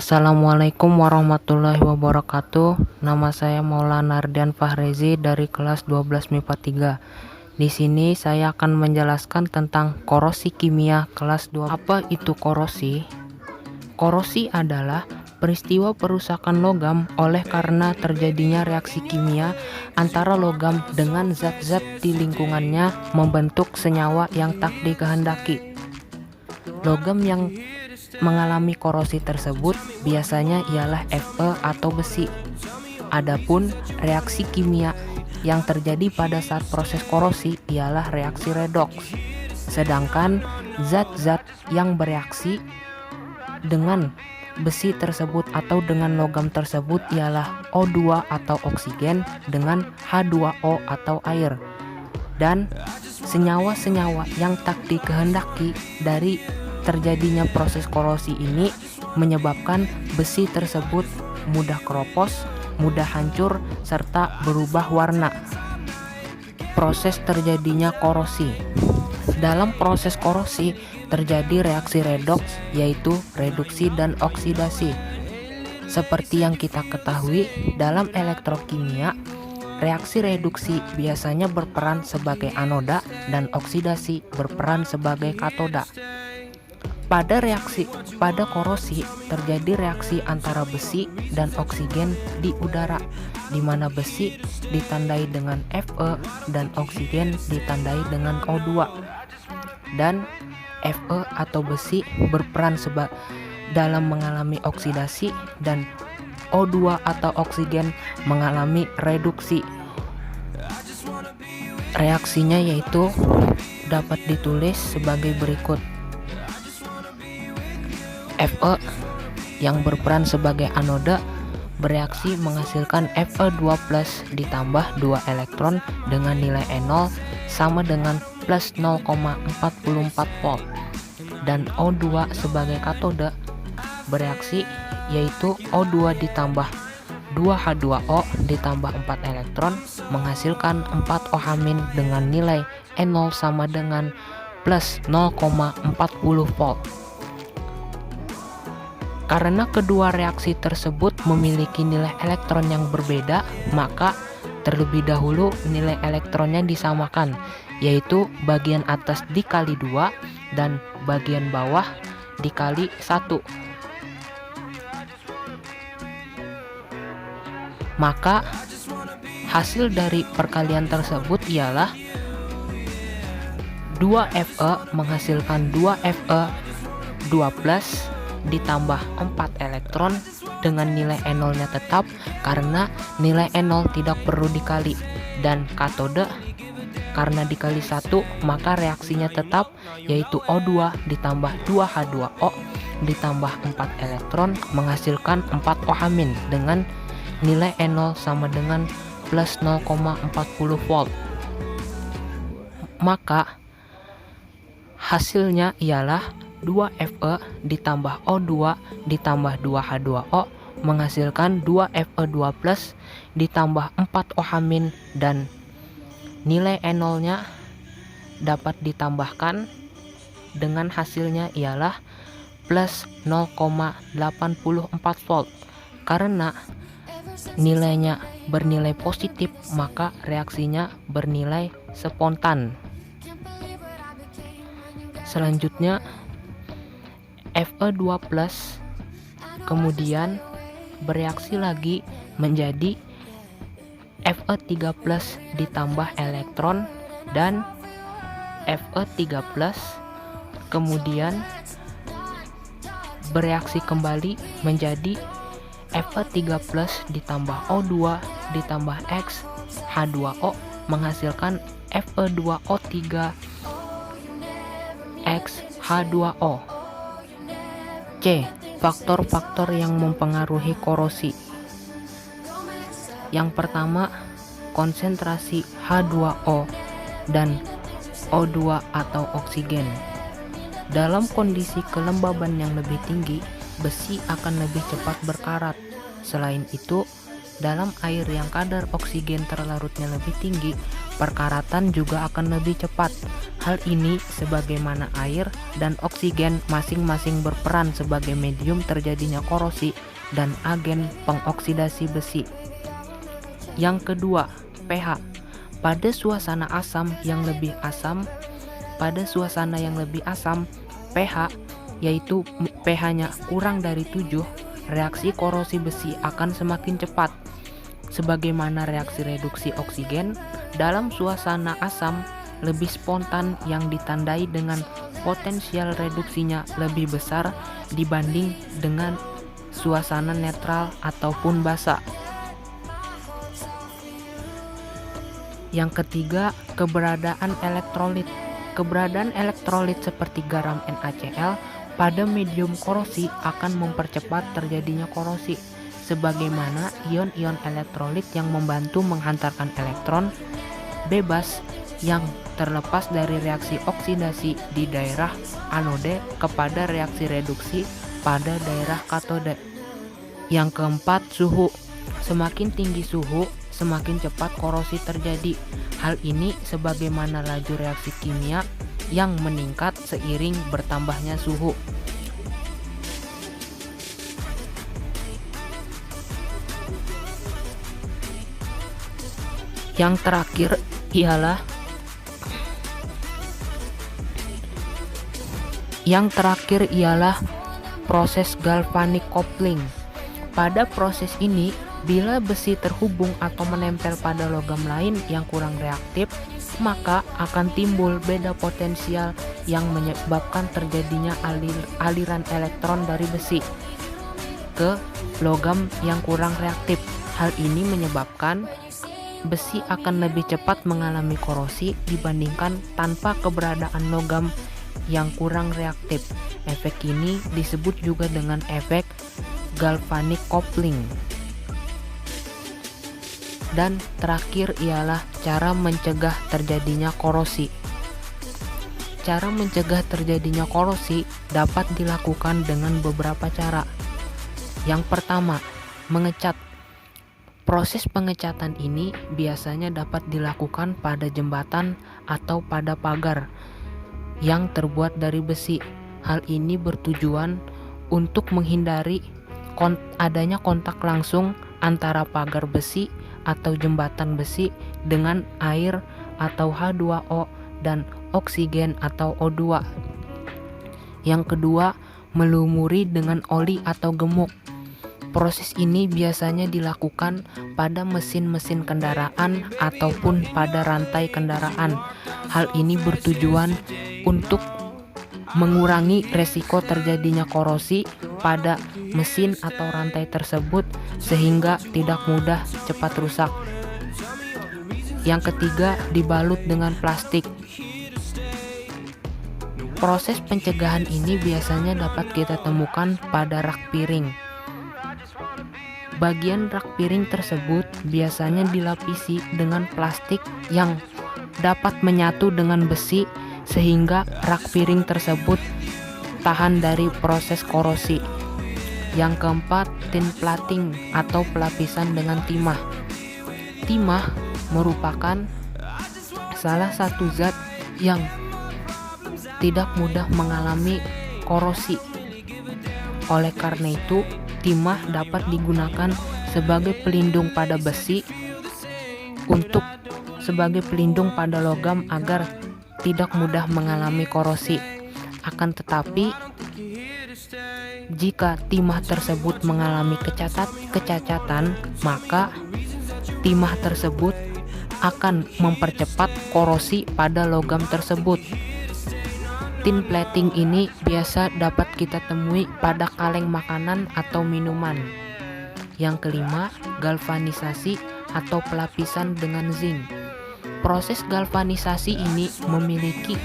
Assalamualaikum warahmatullahi wabarakatuh. Nama saya Maulana Ardian Fahrezi dari kelas 12 MIPA 3. Di sini saya akan menjelaskan tentang korosi kimia kelas 2. Apa itu korosi? Korosi adalah peristiwa perusakan logam oleh karena terjadinya reaksi kimia antara logam dengan zat-zat di lingkungannya membentuk senyawa yang tak dikehendaki. Logam yang mengalami korosi tersebut biasanya ialah Fe atau besi. Adapun reaksi kimia yang terjadi pada saat proses korosi ialah reaksi redoks. Sedangkan zat-zat yang bereaksi dengan besi tersebut atau dengan logam tersebut ialah O2 atau oksigen dengan H2O atau air. Dan senyawa-senyawa yang tak dikehendaki dari terjadinya proses korosi ini menyebabkan besi tersebut mudah keropos, mudah hancur, serta berubah warna. Proses terjadinya korosi. Dalam proses korosi terjadi reaksi redoks, yaitu reduksi dan oksidasi. Seperti yang kita ketahui, dalam elektrokimia, reaksi reduksi biasanya berperan sebagai anoda dan oksidasi berperan sebagai katoda. Pada korosi terjadi reaksi antara besi dan oksigen di udara, di mana besi ditandai dengan Fe dan oksigen ditandai dengan O2. Dan Fe atau besi berperan dalam mengalami oksidasi dan O2 atau oksigen mengalami reduksi. Reaksinya yaitu dapat ditulis sebagai berikut. Fe yang berperan sebagai anoda bereaksi menghasilkan Fe2+ ditambah 2 elektron dengan nilai E0 sama dengan plus 0,44 volt. Dan O2 sebagai katoda bereaksi yaitu O2 ditambah 2H2O ditambah 4 elektron menghasilkan 4 OH- dengan nilai E0 sama dengan plus 0,40 volt. Karena kedua reaksi tersebut memiliki nilai elektron yang berbeda, maka terlebih dahulu nilai elektronnya disamakan, yaitu bagian atas dikali 2 dan bagian bawah dikali 1. Maka hasil dari perkalian tersebut ialah 2Fe menghasilkan 2Fe2+ ditambah 4 elektron dengan nilai E0 nya tetap karena nilai E0 tidak perlu dikali, dan katode karena dikali 1 maka reaksinya tetap yaitu O2 ditambah 2H2O ditambah 4 elektron menghasilkan 4 OH- dengan nilai E0 sama dengan plus 0,40 volt. Maka hasilnya ialah 2Fe ditambah O2 ditambah 2H2O menghasilkan 2Fe2+ ditambah 4 OH- dan nilai E0 nya dapat ditambahkan dengan hasilnya ialah plus 0,84 volt. Karena nilainya bernilai positif maka reaksinya bernilai spontan. Selanjutnya Fe2+ kemudian bereaksi lagi menjadi Fe3+ ditambah elektron dan Fe3+ kemudian bereaksi kembali menjadi Fe3+ ditambah O2 ditambah X H2O menghasilkan Fe2O3 X H2O. C. Faktor-faktor yang mempengaruhi korosi. Yang pertama, konsentrasi H2O dan O2 atau oksigen. Dalam kondisi kelembaban yang lebih tinggi, besi akan lebih cepat berkarat. Selain itu, dalam air yang kadar oksigen terlarutnya lebih tinggi, perkaratan juga akan lebih cepat. Hal ini sebagaimana air dan oksigen masing-masing berperan sebagai medium terjadinya korosi dan agen pengoksidasi besi. Yang kedua, pH. Pada suasana yang lebih asam, pH yaitu pH-nya kurang dari 7, reaksi korosi besi akan semakin cepat. Sebagaimana reaksi reduksi oksigen, dalam suasana asam lebih spontan yang ditandai dengan potensial reduksinya lebih besar dibanding dengan suasana netral ataupun basa. Yang ketiga, keberadaan elektrolit. Keberadaan elektrolit seperti garam NaCl pada medium korosi akan mempercepat terjadinya korosi, sebagaimana ion-ion elektrolit yang membantu menghantarkan elektron bebas yang terlepas dari reaksi oksidasi di daerah anode kepada reaksi reduksi pada daerah katode. Yang keempat, suhu. Semakin tinggi suhu, semakin cepat korosi terjadi. Hal ini sebagaimana laju reaksi kimia yang meningkat seiring bertambahnya suhu. Yang terakhir ialah proses galvanic coupling. Pada proses ini, bila besi terhubung atau menempel pada logam lain yang kurang reaktif, maka akan timbul beda potensial yang menyebabkan terjadinya aliran elektron dari besi ke logam yang kurang reaktif. Hal ini menyebabkan besi akan lebih cepat mengalami korosi dibandingkan tanpa keberadaan logam yang kurang reaktif. Efek ini disebut juga dengan efek galvanic coupling. Dan terakhir ialah cara mencegah terjadinya korosi. Cara mencegah terjadinya korosi dapat dilakukan dengan beberapa cara. Yang pertama, mengecat. Proses pengecatan ini biasanya dapat dilakukan pada jembatan atau pada pagar yang terbuat dari besi. Hal ini bertujuan untuk menghindari adanya kontak langsung antara pagar besi atau jembatan besi dengan air atau H2O dan oksigen atau O2. Yang kedua, melumuri dengan oli atau gemuk. Proses ini biasanya dilakukan pada mesin-mesin kendaraan ataupun pada rantai kendaraan. Hal ini bertujuan untuk mengurangi resiko terjadinya korosi pada mesin atau rantai tersebut sehingga tidak mudah cepat rusak. Yang ketiga, dibalut dengan plastik. Proses pencegahan ini biasanya dapat kita temukan pada rak piring. Bagian rak piring tersebut biasanya dilapisi dengan plastik yang dapat menyatu dengan besi sehingga rak piring tersebut tahan dari proses korosi. Yang keempat, tin plating atau pelapisan dengan timah. Timah merupakan salah satu zat yang tidak mudah mengalami korosi. Oleh karena itu, timah dapat digunakan sebagai pelindung pada besi sebagai pelindung pada logam agar tidak mudah mengalami korosi. Akan tetapi, jika timah tersebut mengalami kecacatan, maka timah tersebut akan mempercepat korosi pada logam tersebut. Tin plating ini biasa dapat kita temui pada kaleng makanan atau minuman. Yang kelima, galvanisasi atau pelapisan dengan zinc. Proses galvanisasi ini memiliki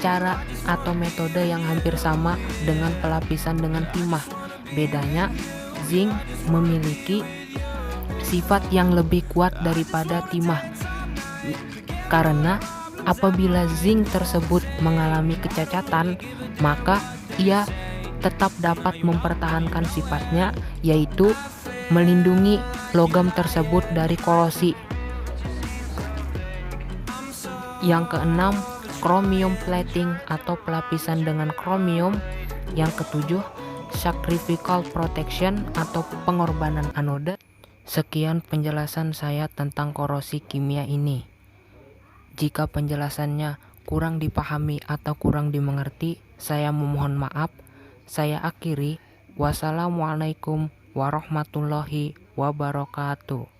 cara atau metode yang hampir sama dengan pelapisan dengan timah. Bedanya, zinc memiliki sifat yang lebih kuat daripada timah. Karena apabila zinc tersebut mengalami kecacatan, maka ia tetap dapat mempertahankan sifatnya, yaitu melindungi logam tersebut dari korosi. Yang keenam, chromium plating atau pelapisan dengan kromium. Yang ketujuh, sacrificial protection atau pengorbanan anoda. Sekian penjelasan saya tentang korosi kimia ini. Jika penjelasannya kurang dipahami atau kurang dimengerti, saya memohon maaf. Saya akhiri. Wassalamualaikum warahmatullahi wabarakatuh.